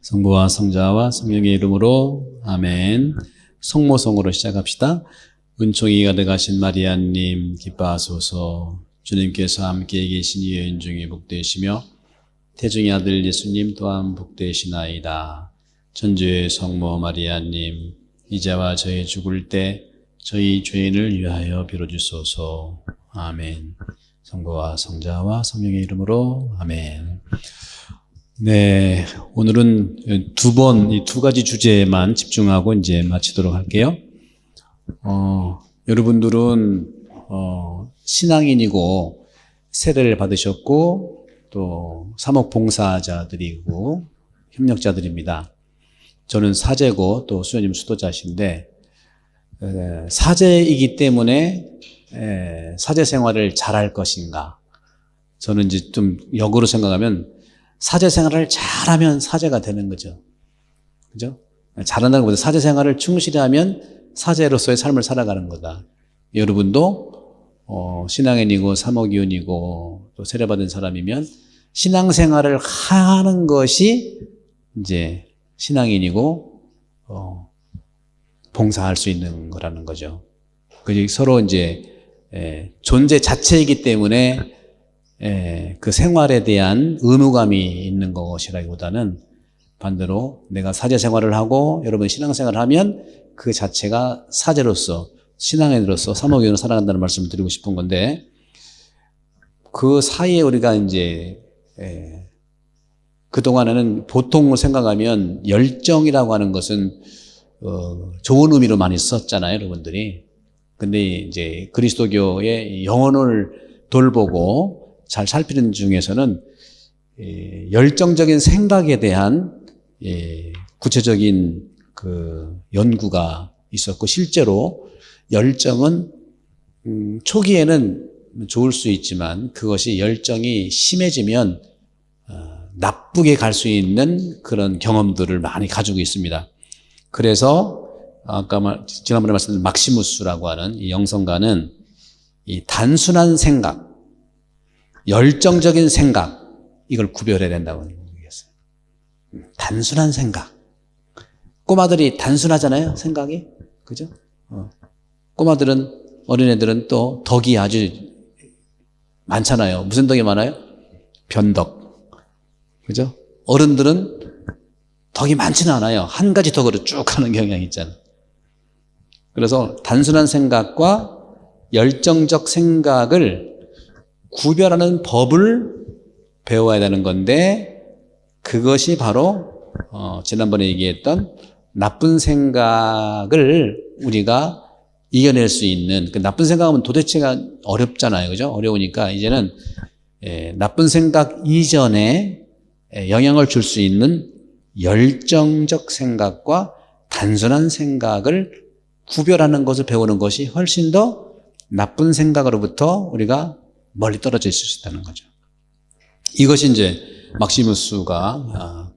성부와 성자와 성령의 이름으로 아멘. 성모성으로 시작합시다. 은총이 가득하신 마리아님 기뻐하소서. 주님께서 함께 계신 여인 중에 복되시며 태중의 아들 예수님 또한 복되시나이다. 천주의 성모 마리아님 이제와 저희 죽을 때 저희 죄인을 위하여 빌어주소서. 아멘. 성부와 성자와 성령의 이름으로 아멘. 네, 오늘은 이 두 가지 주제에만 집중하고 이제 마치도록 할게요. 여러분들은 신앙인이고 세례를 받으셨고 또 사목봉사자들이고 협력자들입니다. 저는 사제고 또 수녀님 수도자신데 사제이기 때문에 사제 생활을 잘할 것인가? 저는 이제 좀 역으로 생각하면 사제 생활을 잘하면 사제가 되는 거죠. 그죠? 잘한다는 것보다 사제 생활을 충실히 하면 사제로서의 삶을 살아가는 거다. 여러분도 신앙인이고 사목이원이고 또 세례받은 사람이면 신앙생활을 하는 것이 이제 신앙인이고 봉사할 수 있는 거라는 거죠. 그 서로 이제 존재 자체이기 때문에 그 생활에 대한 의무감이 있는 것이라기보다는 반대로 내가 사제 생활을 하고 여러분 신앙생활을 하면 그 자체가 사제로서 신앙인으로서 사목인으로 살아간다는 말씀을 드리고 싶은 건데 그 사이에 우리가 이제 그동안에는 보통 생각하면 열정이라고 하는 것은 좋은 의미로 많이 썼잖아요, 여러분들이. 근데 이제 그리스도교의 영혼을 돌보고 잘 살피는 중에서는 열정적인 생각에 대한 구체적인 그 연구가 있었고 실제로 열정은 초기에는 좋을 수 있지만 그것이 열정이 심해지면 나쁘게 갈 수 있는 그런 경험들을 많이 가지고 있습니다. 그래서 아까 지난번에 말씀드린 막시무스라고 하는 이 영성가는 이 단순한 생각, 열정적인 생각, 이걸 구별해야 된다고 얘기했어요. 단순한 생각. 꼬마들이 단순하잖아요, 생각이. 그죠? 꼬마들은, 어린애들은 또 덕이 아주 많잖아요. 무슨 덕이 많아요? 변덕. 그죠? 어른들은 덕이 많지는 않아요. 한 가지 덕으로 쭉 가는 경향이 있잖아요. 그래서 단순한 생각과 열정적 생각을 구별하는 법을 배워야 되는 건데 그것이 바로 지난번에 얘기했던 나쁜 생각을 우리가 이겨낼 수 있는 그 나쁜 생각하면 도대체가 어렵잖아요. 그죠? 어려우니까 이제는 나쁜 생각 이전에 영향을 줄 수 있는 열정적 생각과 단순한 생각을 구별하는 것을 배우는 것이 훨씬 더 나쁜 생각으로부터 우리가 멀리 떨어져 있을 수 있다는 거죠. 이것이 이제 막시무스가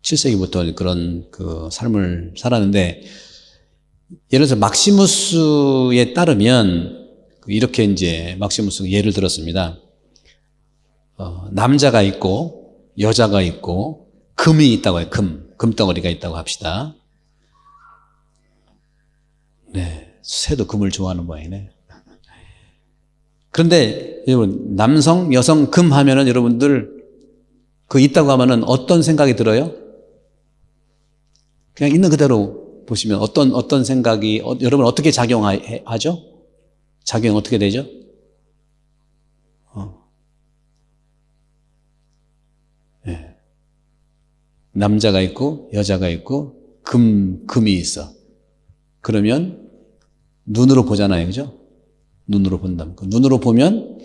7세기부터 그런 그 삶을 살았는데 예를 들어서 막시무스에 따르면 이렇게 이제 막시무스가 예를 들었습니다. 남자가 있고 여자가 있고 금이 있다고 해요. 금덩어리가 있다고 합시다. 네, 새도 금을 좋아하는 모양이네. 그런데 여러분 남성, 여성, 금 하면은 여러분들 그 있다고 하면은 어떤 생각이 들어요? 그냥 있는 그대로 보시면 어떤 생각이 여러분 어떻게 작용하죠? 작용 어떻게 되죠? 네. 남자가 있고 여자가 있고 금이 있어. 그러면 눈으로 보잖아요, 그죠? 눈으로 본다면. 눈으로 보면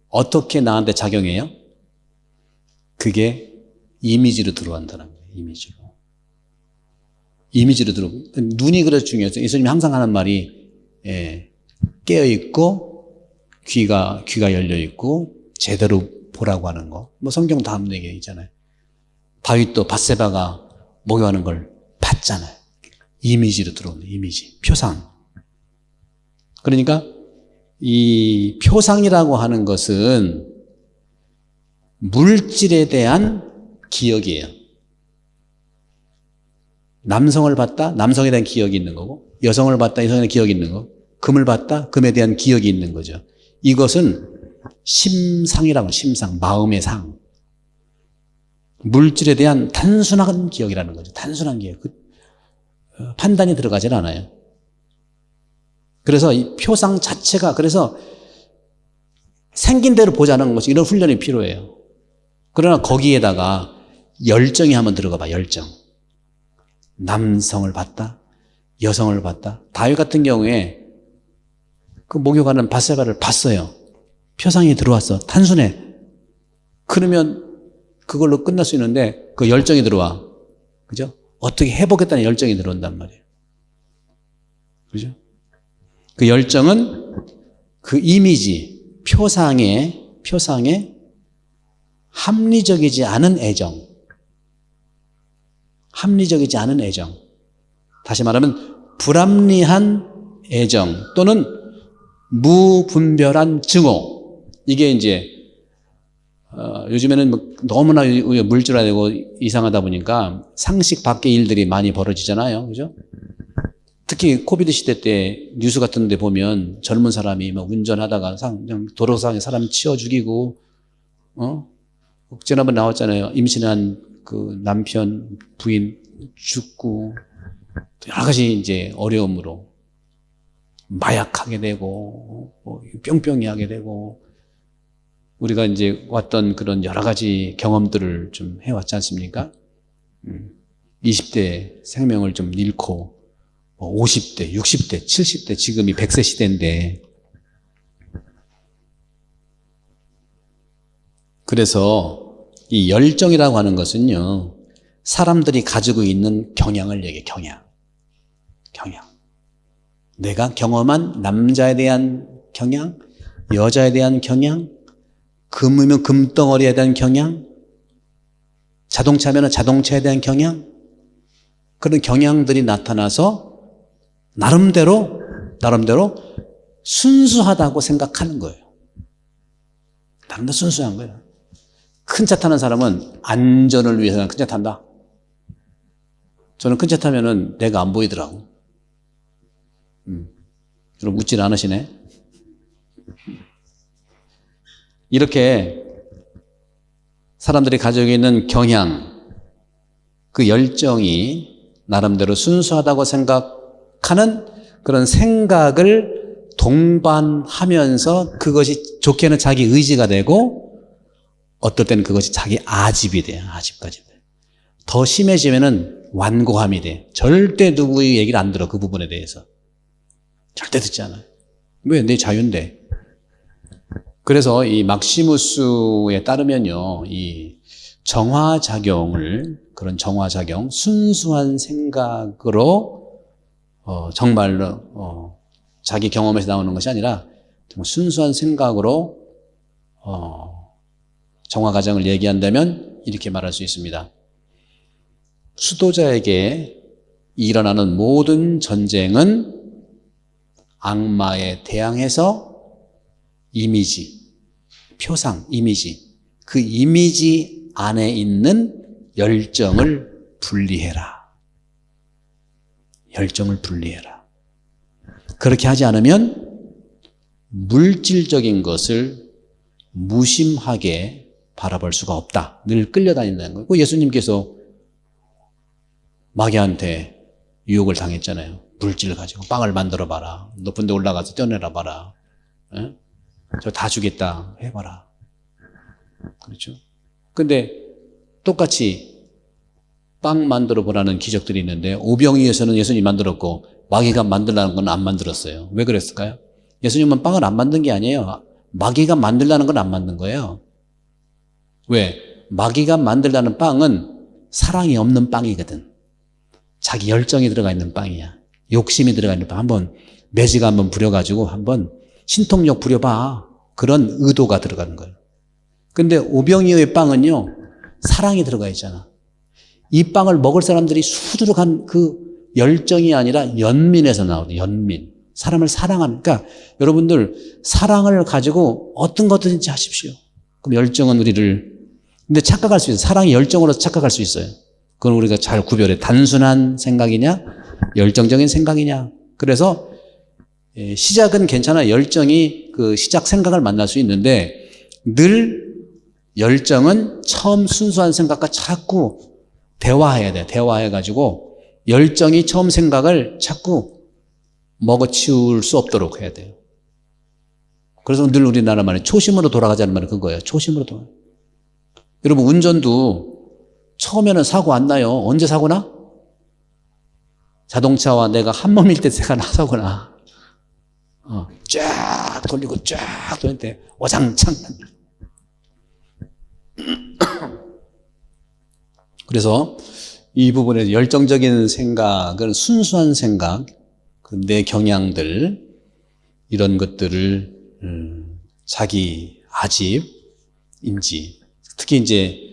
어떻게 나한테 작용해요? 그게 이미지로 들어간다는 거예요. 이미지로 들어오고. 눈이 그래서 중요해요. 예수님이 항상 하는 말이 깨어있고 귀가 열려있고 제대로 보라고 하는 거. 뭐 성경 다음 얘기 있잖아요. 다윗도 밧세바가 목욕하는 걸 봤잖아요. 이미지로 들어오는 이미지, 표상. 그러니까 이 표상이라고 하는 것은 물질에 대한 기억이에요. 남성을 봤다, 남성에 대한 기억이 있는 거고, 여성을 봤다, 여성에 대한 기억이 있는 거, 금을 봤다, 금에 대한 기억이 있는 거죠. 이것은 심상이라고, 심상, 마음의 상. 물질에 대한 단순한 기억이라는 거죠. 단순한 기억. 판단이 들어가질 않아요. 그래서 이 표상 자체가, 그래서 생긴 대로 보자는 것이 이런 훈련이 필요해요. 그러나 거기에다가 열정이 한번 들어가 봐, 열정. 남성을 봤다, 여성을 봤다. 다윗 같은 경우에 그 목욕하는 밧세바를 봤어요. 표상이 들어왔어. 단순해. 그러면 그걸로 끝날 수 있는데 그 열정이 들어와. 그죠? 어떻게 해보겠다는 열정이 들어온단 말이에요. 그죠? 그 열정은 그 이미지, 표상에 합리적이지 않은 애정. 합리적이지 않은 애정. 다시 말하면 불합리한 애정 또는 무분별한 증오. 이게 이제 요즘에는 너무나 물질화되고 이상하다 보니까 상식 밖의 일들이 많이 벌어지잖아요. 그죠? 특히 코비드 시대 때 뉴스 같은 데 보면 젊은 사람이 막 운전하다가 그냥 도로상에 사람 치워 죽이고, 지난번 나왔잖아요. 임신한 그 남편, 부인 죽고, 여러 가지 이제 어려움으로 마약하게 되고, 뿅뿅이 하게 되고, 우리가 이제 왔던 그런 여러 가지 경험들을 좀 해왔지 않습니까? 20대 생명을 좀 잃고, 50대, 60대, 70대, 지금이 100세 시대인데, 그래서 이 열정이라고 하는 것은요, 사람들이 가지고 있는 경향을 얘기해, 경향. 내가 경험한 남자에 대한 경향, 여자에 대한 경향, 금이면 금덩어리에 대한 경향, 자동차면 자동차에 대한 경향, 그런 경향들이 나타나서 나름대로 순수하다고 생각하는 거예요. 나름대로 순수한 거예요. 큰 차 타는 사람은 안전을 위해서는 큰 차 탄다. 저는 큰 차 타면은 내가 안 보이더라고. 여러분 웃질 않으시네. 이렇게 사람들이 가지고 있는 경향, 그 열정이 나름대로 순수하다고 생각하는 그런 생각을 동반하면서 그것이 좋게는 자기 의지가 되고 어떨 때는 그것이 자기 아집이 돼요. 아집까지 돼요. 더 심해지면은 완고함이 돼. 절대 누구의 얘기를 안 들어. 그 부분에 대해서. 절대 듣지 않아요. 왜? 내 자유인데. 그래서 이 막시무스에 따르면요, 이 그런 정화작용, 순수한 생각으로, 정말로, 자기 경험에서 나오는 것이 아니라, 정말 순수한 생각으로, 정화과정을 얘기한다면, 이렇게 말할 수 있습니다. 수도자에게 일어나는 모든 전쟁은 악마에 대항해서 이미지, 표상, 이미지, 그 이미지 안에 있는 열정을 분리해라. 열정을 분리해라. 그렇게 하지 않으면 물질적인 것을 무심하게 바라볼 수가 없다. 늘 끌려다닌다는 거예요. 예수님께서 마귀한테 유혹을 당했잖아요. 물질을 가지고 빵을 만들어 봐라. 높은 데 올라가서 떼어내라 봐라. 저 다 주겠다. 해봐라. 그렇죠? 근데 똑같이 빵 만들어 보라는 기적들이 있는데 오병이어서는 예수님이 만들었고 마귀가 만들라는 건 안 만들었어요. 왜 그랬을까요? 예수님은 빵을 안 만든 게 아니에요. 마귀가 만들라는 건 안 만든 거예요. 왜? 마귀가 만들라는 빵은 사랑이 없는 빵이거든. 자기 열정이 들어가 있는 빵이야. 욕심이 들어가 있는 빵. 한번 매지가 한번 부려가지고 한번 신통력 부려봐. 그런 의도가 들어가는 거예요. 근데 오병이어의 빵은요, 사랑이 들어가 있잖아. 이 빵을 먹을 사람들이 수두룩한 그 열정이 아니라 연민에서 나오는 연민. 사람을 사랑하는. 그러니까 여러분들 사랑을 가지고 어떤 것든지 하십시오. 그럼 열정은 우리를. 근데 착각할 수 있어요. 사랑이 열정으로 착각할 수 있어요. 그건 우리가 잘 구별해. 단순한 생각이냐, 열정적인 생각이냐. 그래서 시작은 괜찮아. 열정이 그 시작 생각을 만날 수 있는데 늘 열정은 처음 순수한 생각과 자꾸 대화해야 돼. 대화해가지고 열정이 처음 생각을 자꾸 먹어치울 수 없도록 해야 돼요. 그래서 늘 우리나라 말에 초심으로 돌아가자는 말은 그거예요. 초심으로 돌아가. 여러분 운전도 처음에는 사고 안 나요. 언제 사고 나? 자동차와 내가 한 몸일 때 사고 나. 쫙 돌리고 쫙 돌릴 때 와장창 난다. 그래서 이 부분에서 열정적인 생각은 순수한 생각, 내 경향들 이런 것들을 자기 아집, 인지 특히 이제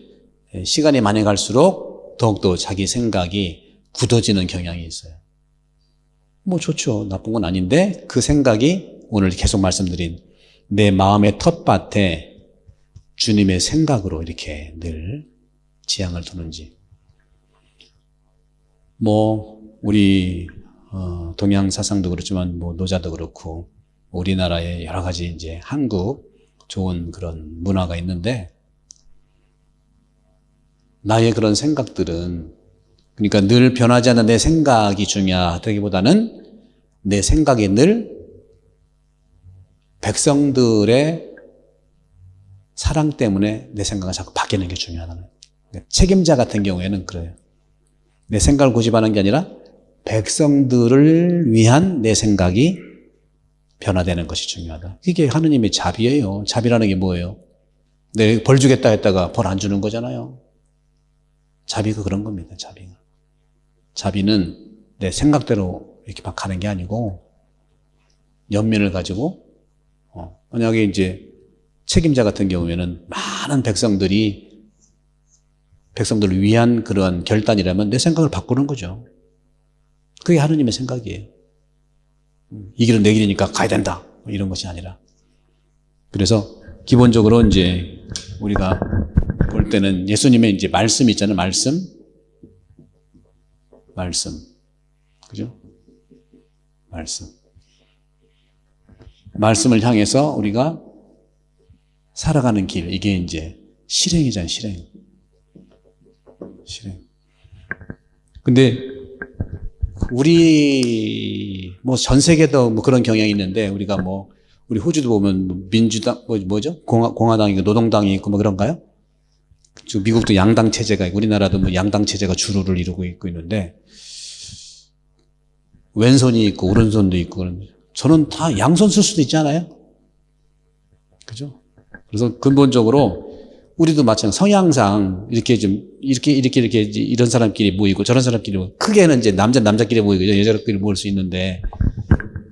시간이 많이 갈수록 더욱더 자기 생각이 굳어지는 경향이 있어요. 뭐 좋죠. 나쁜 건 아닌데 그 생각이 오늘 계속 말씀드린 내 마음의 텃밭에 주님의 생각으로 이렇게 늘 지향을 두는지. 뭐 우리 동양 사상도 그렇지만 뭐 노자도 그렇고 우리나라의 여러 가지 이제 한국 좋은 그런 문화가 있는데 나의 그런 생각들은 그러니까 늘 변하지 않는 내 생각이 중요하다기보다는 내 생각이 늘 백성들의 사랑 때문에 내 생각은 자꾸 바뀌는 게 중요하다는 거예요. 그러니까 책임자 같은 경우에는 그래요. 내 생각을 고집하는 게 아니라 백성들을 위한 내 생각이 변화되는 것이 중요하다. 이게 하느님의 자비예요. 자비라는 게 뭐예요? 내가 벌 주겠다 했다가 벌 안 주는 거잖아요. 자비가 그런 겁니다. 자비는 내 생각대로 이렇게 막 가는 게 아니고 연민을 가지고 만약에 이제 책임자 같은 경우에는 많은 백성들을 위한 그러한 결단이라면 내 생각을 바꾸는 거죠. 그게 하느님의 생각이에요. 이 길은 내 길이니까 가야 된다. 이런 것이 아니라. 그래서 기본적으로 이제 우리가 볼 때는 예수님의 이제 말씀 있잖아요. 말씀. 그죠? 말씀을 향해서 우리가 살아가는 길. 이게 이제 실행이잖아요. 실행. 근데 우리 뭐 전 세계도 뭐 그런 경향이 있는데 우리가 뭐 우리 호주도 보면 민주당 뭐죠? 공화당이 있고 노동당이 있고 뭐 그런가요? 미국도 양당 체제가 있고 우리나라도 뭐 양당 체제가 주류를 이루고 있는데 왼손이 있고 오른손도 있고 저는 다 양손 쓸 수도 있잖아요. 그죠? 그래서 근본적으로 우리도 마찬가지 성향상 이렇게 이런 사람끼리 모이고 저런 사람끼리 모이고 크게는 이제 남자끼리 모이고 여자끼리 모일 수 있는데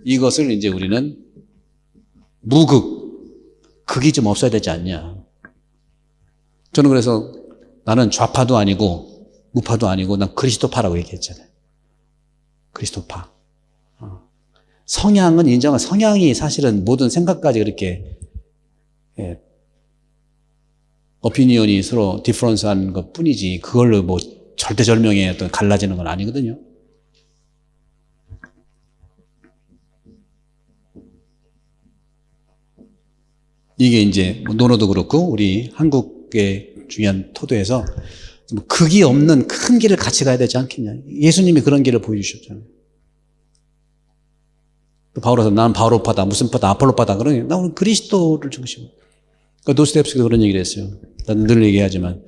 이것을 이제 우리는 극이 좀 없어야 되지 않냐. 저는 그래서 나는 좌파도 아니고 우파도 아니고 난 그리스도파라고 얘기했잖아요. 그리스도파. 성향은 인정한 성향이 사실은 모든 생각까지 그렇게 오피니언이 서로 디퍼런스한 것 뿐이지 그걸로 뭐 절대절명의 어떤 갈라지는 건 아니거든요. 이게 이제 논어도 그렇고 우리 한국의 중요한 토도에서 극이 없는 큰 길을 같이 가야 되지 않겠냐. 예수님이 그런 길을 보여주셨잖아요. 또 바울에서 나는 바울파다 무슨 파다 아폴로파다 그러니 나는 그리스도를 중심으로. 그러니까 도스토옙스키가 그런 얘기를 했어요. 나는 늘 얘기하지만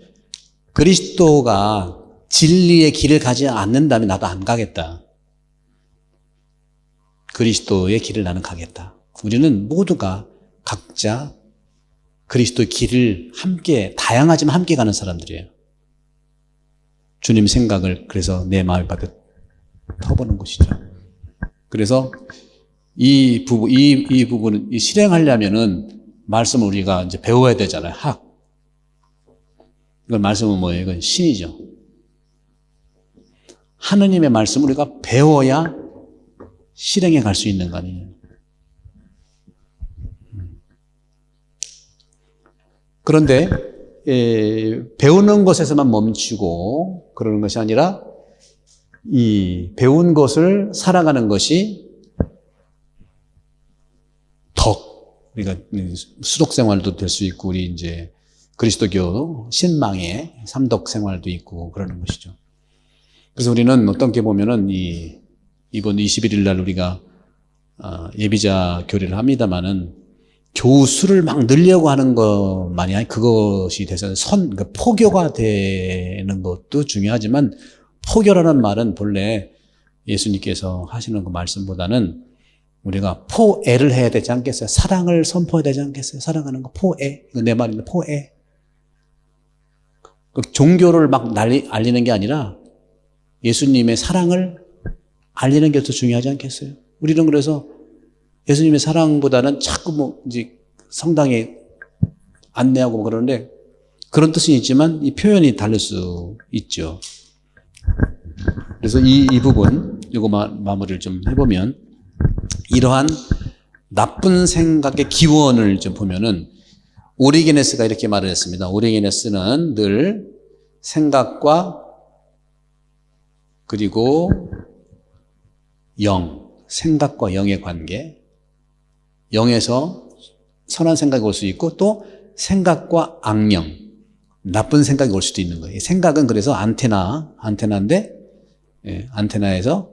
그리스도가 진리의 길을 가지 않는다면 나도 안 가겠다. 그리스도의 길을 나는 가겠다. 우리는 모두가 각자 그리스도의 길을 함께 다양하지만 함께 가는 사람들이에요. 주님 생각을 그래서 내 마음에 받아 터보는 것이죠. 그래서 이 부분은 실행하려면은 말씀을 우리가 이제 배워야 되잖아요. 이건 말씀은 뭐예요? 이건 신이죠. 하느님의 말씀을 우리가 배워야 실행에 갈 수 있는 거 아니에요. 그런데 배우는 것에서만 멈추고 그러는 것이 아니라 이 배운 것을 살아가는 것이 덕, 그러니까 수독 생활도 될 수 있고, 우리 이제 그리스도교 신망의 삼덕 생활도 있고 그러는 것이죠. 그래서 우리는 어떻게 보면은 이번 21일 날 우리가 예비자 교리를 합니다만은 교수를 막 늘려고 하는 것만이 아니 그것이 돼서 그러니까 포교가 되는 것도 중요하지만 포교라는 말은 본래 예수님께서 하시는 그 말씀보다는 우리가 포애를 해야 되지 않겠어요? 사랑을 선포해야 되지 않겠어요? 사랑하는 거 포애. 내 말인데 포애. 종교를 막 알리는 게 아니라 예수님의 사랑을 알리는 게 더 중요하지 않겠어요? 우리는 그래서 예수님의 사랑보다는 자꾸 이제 성당에 안내하고 그러는데 그런 뜻은 있지만 이 표현이 다를 수 있죠. 그래서 이 부분, 이거 마무리를 좀 해보면 이러한 나쁜 생각의 기원을 좀 보면은 오리게네스가 이렇게 말을 했습니다. 오리게네스는 늘 생각과 그리고 생각과 영의 관계, 영에서 선한 생각이 올 수 있고 또 생각과 악령, 나쁜 생각이 올 수도 있는 거예요. 생각은 그래서 안테나인데 안테나에서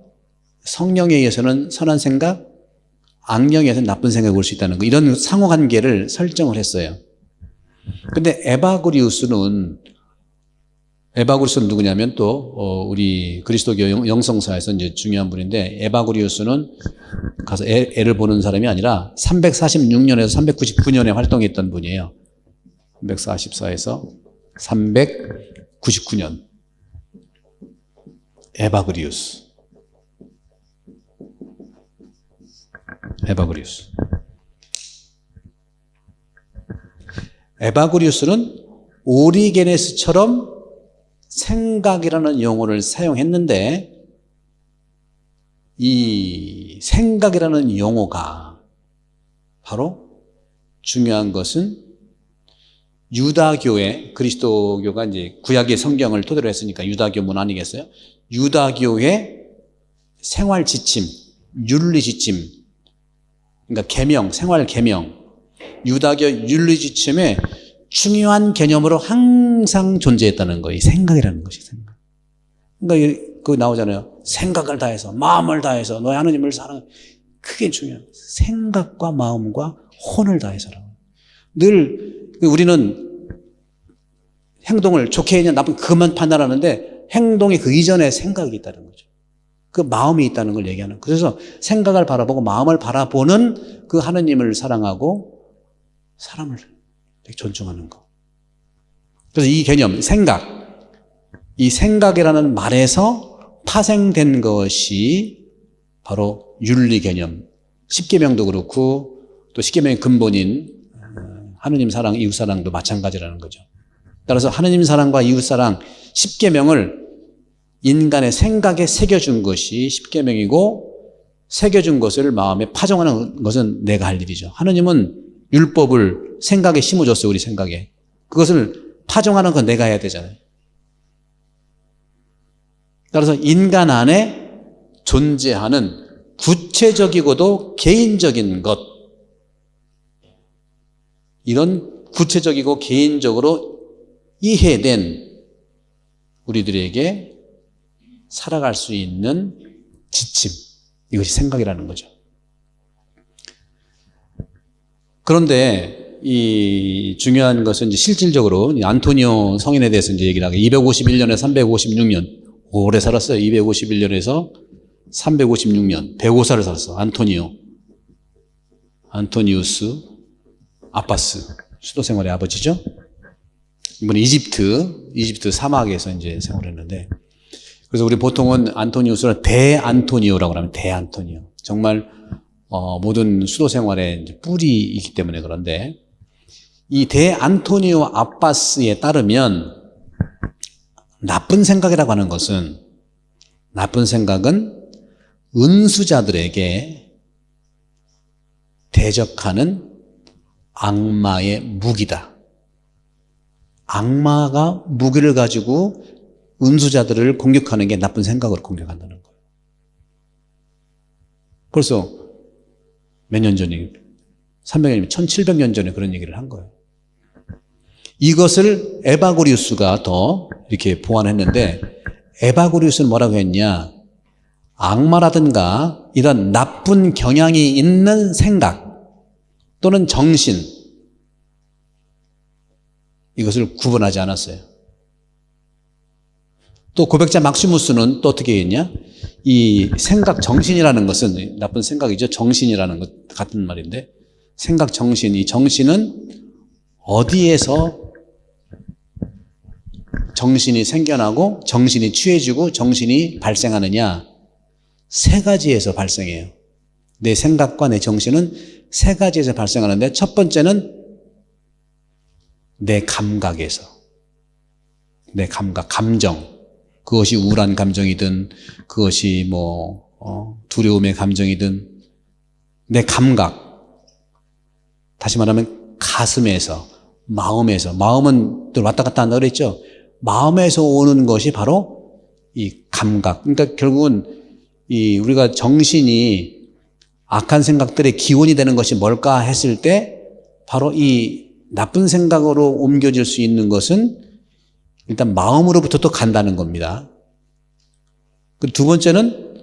성령에 의해서는 선한 생각, 악령에 의해서는 나쁜 생각이 올 수 있다는 거, 이런 상호관계를 설정을 했어요. 근데 에바구리우스는 누구냐면 또 우리 그리스도교 영성사에서 이제 중요한 분인데, 에바구리우스는 가서 애를 보는 사람이 아니라 346년에서 399년에 활동했던 분이에요. 344에서 399년. 에바구리우스. 에바구리우스는 오리게네스처럼 생각이라는 용어를 사용했는데, 이 생각이라는 용어가 바로 중요한 것은 유다교의, 그리스도교가 이제 구약의 성경을 토대로 했으니까 유다교 문 아니겠어요? 유다교의 생활 지침, 윤리 지침, 그러니까 계명, 생활 계명, 유다교 윤리 지침에 중요한 개념으로 항상 존재했다는 거예요. 생각이라는 것이 생각. 그러니까 그거 나오잖아요. 생각을 다해서, 마음을 다해서 너의 하나님을 사랑해. 그게 중요해요. 생각과 마음과 혼을 다해서라고. 늘 우리는 행동을 좋게 했냐 나쁜 그것만 판단하는데 행동이 그 이전에 생각이 있다는 거죠. 그 마음이 있다는 걸 얘기하는. 그래서 생각을 바라보고 마음을 바라보는 그 하나님을 사랑하고 사람을 존중하는 거. 그래서 이 개념, 이 생각이라는 말에서 파생된 것이 바로 윤리 개념. 십계명도 그렇고 또 십계명의 근본인 하느님 사랑, 이웃 사랑도 마찬가지라는 거죠. 따라서 하느님 사랑과 이웃 사랑, 십계명을 인간의 생각에 새겨준 것이 십계명이고, 새겨준 것을 마음에 파종하는 것은 내가 할 일이죠. 하느님은 율법을 생각에 심어줬어요, 우리 생각에. 그것을 파종하는 건 내가 해야 되잖아요. 따라서 인간 안에 존재하는 구체적이고도 개인적인 것, 이런 구체적이고 개인적으로 이해된 우리들에게 살아갈 수 있는 지침, 이것이 생각이라는 거죠. 그런데 이 중요한 것은 이제 실질적으로 안토니오 성인에 대해서 이제 얘기를 하고 251년에서 356년 오래 살았어요. 251년에서 356년 105살을 살았어. 안토니우스 아빠스 수도 생활의 아버지죠. 이번에 이집트 사막에서 이제 생활했는데, 그래서 우리 보통은 안토니우스를 대안토니오라고 하면 대안토니오. 정말 모든 수도 생활의 뿌리이기 때문에 그런데, 이 대안토니오 아빠스에 따르면 나쁜 생각이라고 하는 것은, 나쁜 생각은 은수자들에게 대적하는 악마의 무기다. 악마가 무기를 가지고 은수자들을 공격하는 게 나쁜 생각으로 공격한다는 거예요. 벌써 몇 년 전이 300년, 1700년 전에 그런 얘기를 한 거예요. 이것을 에바고리우스가 더 이렇게 보완했는데, 에바고리우스는 뭐라고 했냐? 악마라든가 이런 나쁜 경향이 있는 생각 또는 정신, 이것을 구분하지 않았어요. 또 고백자 막시무스는 또 어떻게 했냐? 이 생각 정신이라는 것은 나쁜 생각이죠. 정신이라는 것 같은 말인데, 생각 정신, 이 정신은 어디에서 정신이 생겨나고 정신이 취해지고 정신이 발생하느냐? 세 가지에서 발생해요. 내 생각과 내 정신은 세 가지에서 발생하는데, 첫 번째는 내 감각에서, 내 감각, 감정. 그것이 우울한 감정이든 그것이 두려움의 감정이든 내 감각, 다시 말하면 가슴에서, 마음에서, 마음은 또 왔다 갔다 한다고 그랬죠. 마음에서 오는 것이 바로 이 감각. 그러니까 결국은 우리가 정신이 악한 생각들의 기원이 되는 것이 뭘까 했을 때 바로 이 나쁜 생각으로 옮겨질 수 있는 것은 일단 마음으로부터 또 간다는 겁니다. 그 두 번째는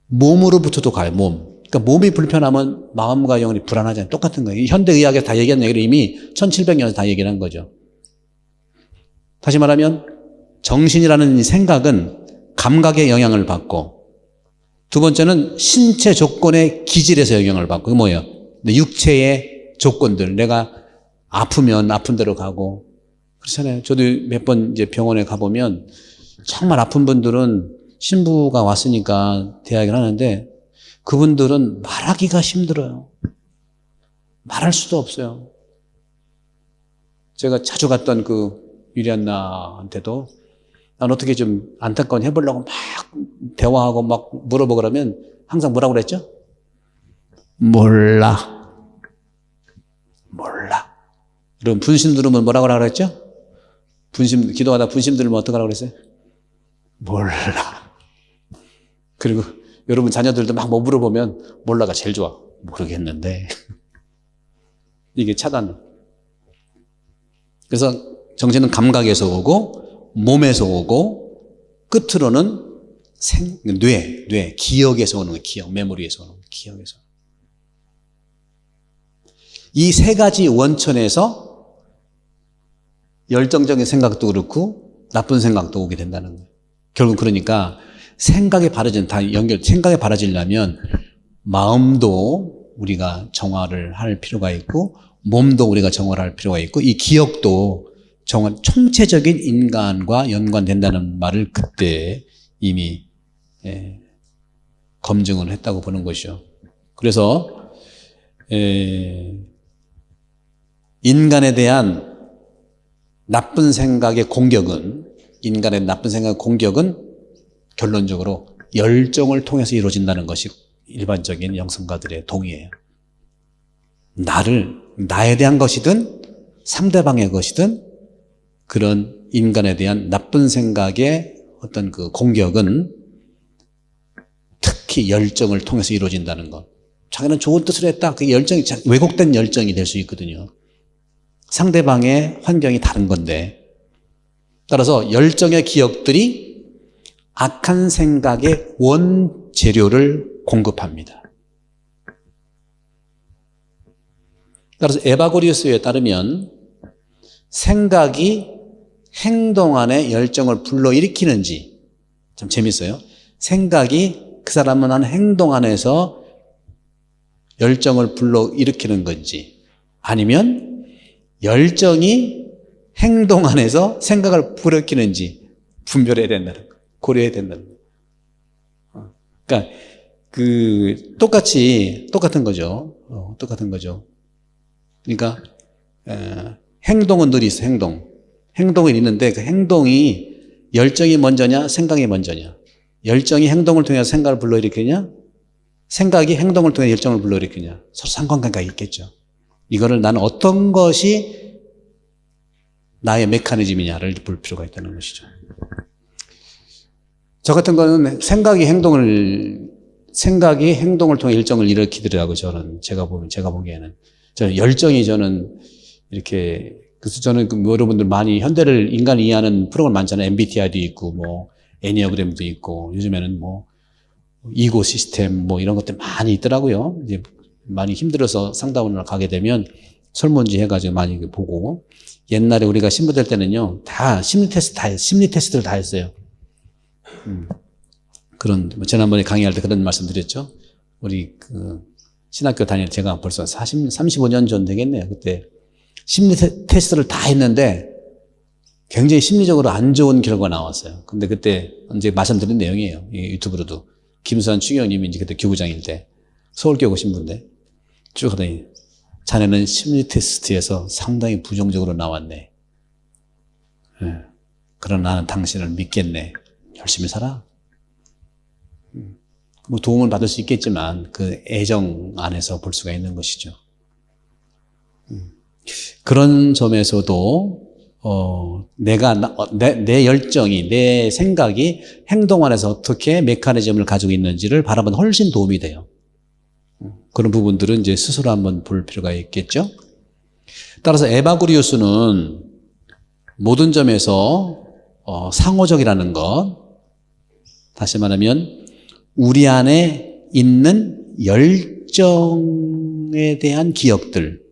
몸으로부터도 가요, 몸. 그러니까 몸이 불편하면 마음과 영혼이 불안하잖아요. 똑같은 거예요. 현대의학에서 다 얘기한 얘기를 이미 1700년에 다 얘기를 한 거죠. 다시 말하면 정신이라는 이 생각은 감각의 영향을 받고, 두 번째는 신체 조건의 기질에서 영향을 받고, 그게 뭐예요? 육체의 조건들. 내가 아프면 아픈 대로 가고, 그렇잖아요. 저도 몇 번 이제 병원에 가보면 정말 아픈 분들은 신부가 왔으니까 대하긴 하는데, 그분들은 말하기가 힘들어요. 말할 수도 없어요. 제가 자주 갔던 그 유리안나한테도 난 어떻게 좀 안타까운 해보려고 막 대화하고 막 물어보고 그러면 항상 뭐라고 그랬죠? 몰라. 그럼 분심 들으면 뭐라고 하라 그랬죠? 기도하다 분심 들으면 어떻게 하라고 그랬어요? 몰라. 그리고 여러분 자녀들도 막 뭐 물어보면 몰라가 제일 좋아. 모르겠는데. 이게 차단. 그래서 정신은 감각에서 오고 몸에서 오고 끝으로는 뇌, 기억에서 오는 거예요. 기억, 메모리에서 오는 거예요. 기억에서. 이 세 가지 원천에서 열정적인 생각도 그렇고 나쁜 생각도 오게 된다는 거예요. 결국 그러니까 생각이 바라지려면 마음도 우리가 정화를 할 필요가 있고, 몸도 우리가 정화를 할 필요가 있고, 이 기억도 총체적인 인간과 연관된다는 말을 그때 이미 검증을 했다고 보는 것이죠. 그래서 인간에 대한 나쁜 생각의 공격은 결론적으로 열정을 통해서 이루어진다는 것이 일반적인 영성가들의 동의예요. 나에 대한 것이든 상대방의 것이든 그런 인간에 대한 나쁜 생각의 어떤 그 공격은 특히 열정을 통해서 이루어진다는 것. 자기는 좋은 뜻을 했다. 그 열정이 왜곡된 열정이 될 수 있거든요. 상대방의 환경이 다른 건데. 따라서 열정의 기억들이 악한 생각의 원재료를 공급합니다. 따라서 에바고리우스에 따르면 생각이 행동 안에 열정을 불러일으키는지, 좀 재밌어요. 생각이 그 사람은 한 행동 안에서 열정을 불러일으키는 건지, 아니면 열정이 행동 안에서 생각을 불러일으키는지 분별해야 된다는 거, 고려해야 된다는 거. 그러니까 똑같은 거죠. 똑같은 거죠. 그러니까 행동은 늘 있어. 행동은 있는데 그 행동이 열정이 먼저냐 생각이 먼저냐, 열정이 행동을 통해서 생각을 불러일으키냐, 생각이 행동을 통해 열정을 불러일으키냐, 서로 상관관계가 있겠죠. 이거를 나는 어떤 것이 나의 메커니즘이냐를 볼 필요가 있다는 것이죠. 저 같은 거는 생각이 행동을 통해 일정을 일으키더라고요. 제가 보기에는. 저는 열정이 이렇게, 그래서 저는 여러분들 많이 인간을 이해하는 프로그램 많잖아요. MBTI도 있고, 애니어그램도 있고, 요즘에는 이고 시스템, 이런 것들 많이 있더라고요. 이제 많이 힘들어서 상담을 가게 되면 설문지 해가지고 많이 보고, 옛날에 우리가 신부될 때는요, 다 심리 테스트를 다 했어요. 지난번에 강의할 때 그런 말씀 드렸죠. 우리 신학교 다닐 제가 벌써 35년 전 되겠네요. 그때 심리 테스트를 다 했는데 굉장히 심리적으로 안 좋은 결과가 나왔어요. 근데 그때 언제 말씀드린 내용이에요. 유튜브로도. 김수환 추경님이 이제 그때 교구장일 때 서울교구 신부인데 쭉 하더니 자네는 심리 테스트에서 상당히 부정적으로 나왔네. 그러나 나는 당신을 믿겠네. 열심히 살아. 도움을 받을 수 있겠지만 그 애정 안에서 볼 수가 있는 것이죠. 그런 점에서도 내 열정이, 내 생각이 행동 안에서 어떻게 메커니즘을 가지고 있는지를 바라보는 훨씬 도움이 돼요. 그런 부분들은 이제 스스로 한번 볼 필요가 있겠죠. 따라서 에바구리우스는 모든 점에서 상호적이라는 것, 다시 말하면 우리 안에 있는 열정에 대한 기억들,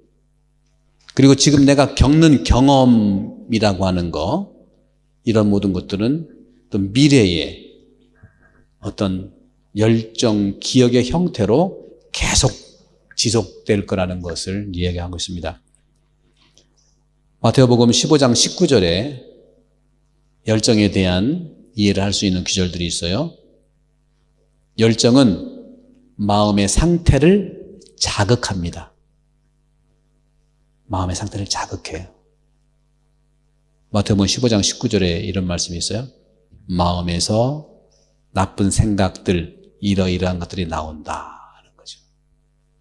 그리고 지금 내가 겪는 경험이라고 하는 거, 이런 모든 것들은 또 미래의 어떤 열정, 기억의 형태로 계속 지속될 거라는 것을 이야기하고 있습니다. 마태복음 15장 19절에 열정에 대한 이해를 할 수 있는 구절들이 있어요. 열정은 마음의 상태를 자극합니다. 마음의 상태를 자극해요. 마태복음 15장 19절에 이런 말씀이 있어요. 마음에서 나쁜 생각들, 이러이러한 것들이 나온다 하는 거죠.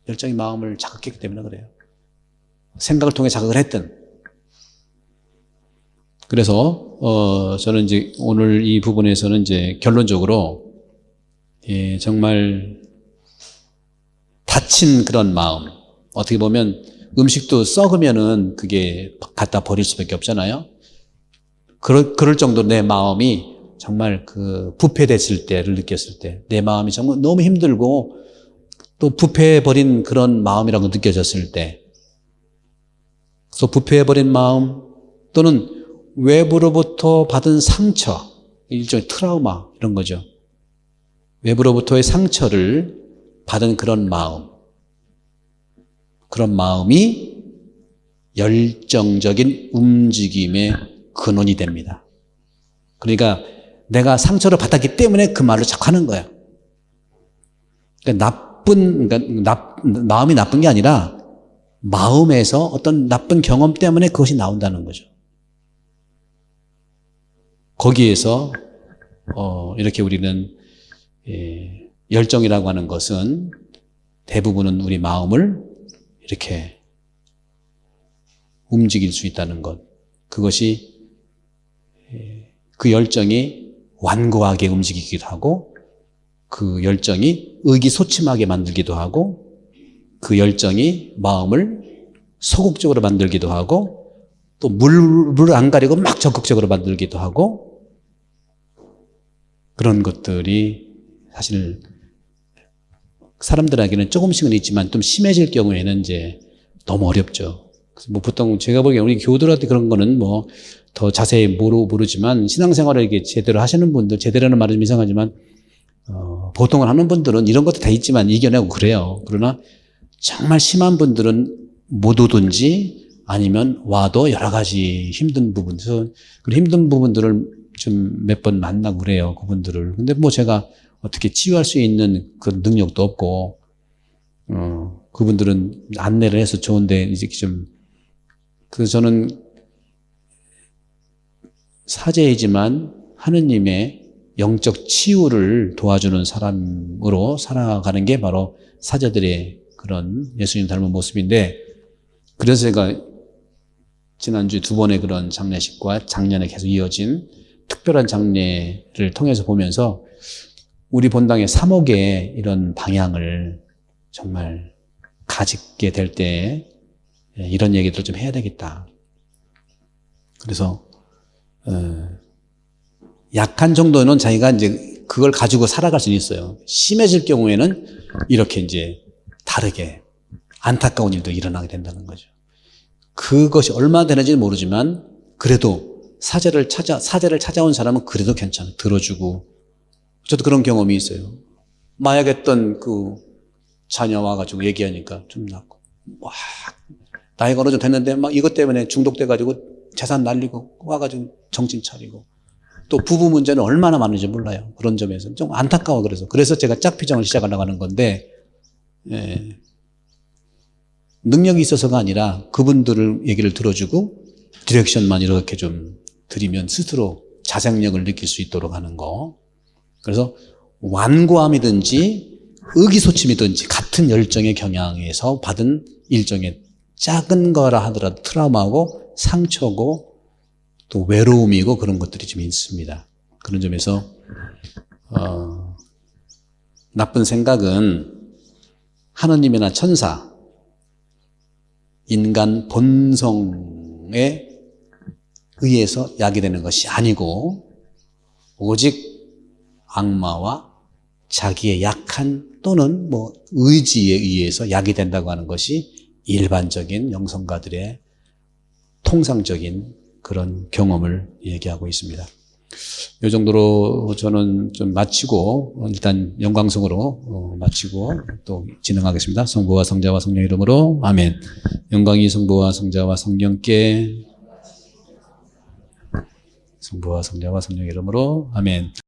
열정이 마음을 자극했기 때문에 그래요. 생각을 통해 자극을 했든. 그래서 저는 이제 오늘 이 부분에서는 이제 결론적으로 정말 다친 그런 마음, 어떻게 보면 음식도 썩으면은 그게 갖다 버릴 수밖에 없잖아요. 그럴 정도로 내 마음이 정말 부패됐을 때를 느꼈을 때, 내 마음이 정말 너무 힘들고 또 부패해버린 그런 마음이라고 느껴졌을 때, 또 부패해버린 마음 또는 외부로부터 받은 상처, 일종의 트라우마 이런 거죠. 외부로부터의 상처를 받은 그런 마음이 열정적인 움직임의 근원이 됩니다. 그러니까 내가 상처를 받았기 때문에 그 말을 자꾸 하는 거야. 그러니까 마음이 나쁜 게 아니라 마음에서 어떤 나쁜 경험 때문에 그것이 나온다는 거죠. 거기에서 이렇게 우리는 열정이라고 하는 것은 대부분은 우리 마음을 이렇게 움직일 수 있다는 것, 그것이 그 열정이 완고하게 움직이기도 하고 그 열정이 의기소침하게 만들기도 하고 그 열정이 마음을 소극적으로 만들기도 하고 또 물을 안 가리고 막 적극적으로 만들기도 하고 그런 것들이 사실 사람들에게는 조금씩은 있지만 좀 심해질 경우에는 이제 너무 어렵죠. 그래서 보통 제가 보기에 우리 교우들한테 그런 거는 더 자세히 모르지만 신앙생활을 이렇게 제대로 하시는 분들, 제대로는 말은 좀 이상하지만 보통은 하는 분들은 이런 것도 다 있지만 이겨내고 그래요. 그러나 정말 심한 분들은 못 오든지 아니면 와도 여러 가지 힘든 부분들, 그 힘든 부분들을 좀 몇 번 만나고 그래요. 그분들을. 근데 제가 어떻게 치유할 수 있는 그 능력도 없고, 그분들은 안내를 해서 좋은데, 이제 저는 사제이지만 하느님의 영적 치유를 도와주는 사람으로 살아가는 게 바로 사제들의 그런 예수님 닮은 모습인데, 그래서 제가 지난주 두 번의 그런 장례식과 작년에 계속 이어진 특별한 장례를 통해서 보면서 우리 본당의 3억의 이런 방향을 정말 가지게 될 때 이런 얘기들을 좀 해야 되겠다. 그래서 약한 정도는 자기가 이제 그걸 가지고 살아갈 수는 있어요. 심해질 경우에는 이렇게 이제 다르게 안타까운 일도 일어나게 된다는 거죠. 그것이 얼마나 되는지는 모르지만 그래도 사제를 찾아온 사람은 그래도 괜찮아. 들어주고. 저도 그런 경험이 있어요. 마약했던 그 자녀 와가지고 얘기하니까 좀 낫고. 막 나이가 어느 정도 됐는데 막 이것 때문에 중독돼가지고 재산 날리고 와가지고 정신 차리고. 또 부부 문제는 얼마나 많은지 몰라요. 그런 점에서 좀 안타까워. 그래서 제가 짝피정을 시작하려고 하는 건데, 능력이 있어서가 아니라 그분들을 얘기를 들어주고 디렉션만 이렇게 좀 드리면 스스로 자생력을 느낄 수 있도록 하는 거. 그래서 완고함이든지 의기소침이든지 같은 열정의 경향에서 받은 일종의 작은 거라 하더라도 트라우마고 상처고 또 외로움이고 그런 것들이 좀 있습니다. 그런 점에서 나쁜 생각은 하느님이나 천사, 인간 본성에 의해서 야기되는 것이 아니고 오직 악마와 자기의 약한 또는 뭐 의지에 의해서 야기된다고 하는 것이 일반적인 영성가들의 통상적인 그런 경험을 얘기하고 있습니다. 이 정도로 저는 좀 마치고 일단 영광성으로 마치고 또 진행하겠습니다. 성부와 성자와 성령 이름으로 아멘. 영광이 성부와 성자와 성령께 성부와 성자와 성령 이름으로 아멘.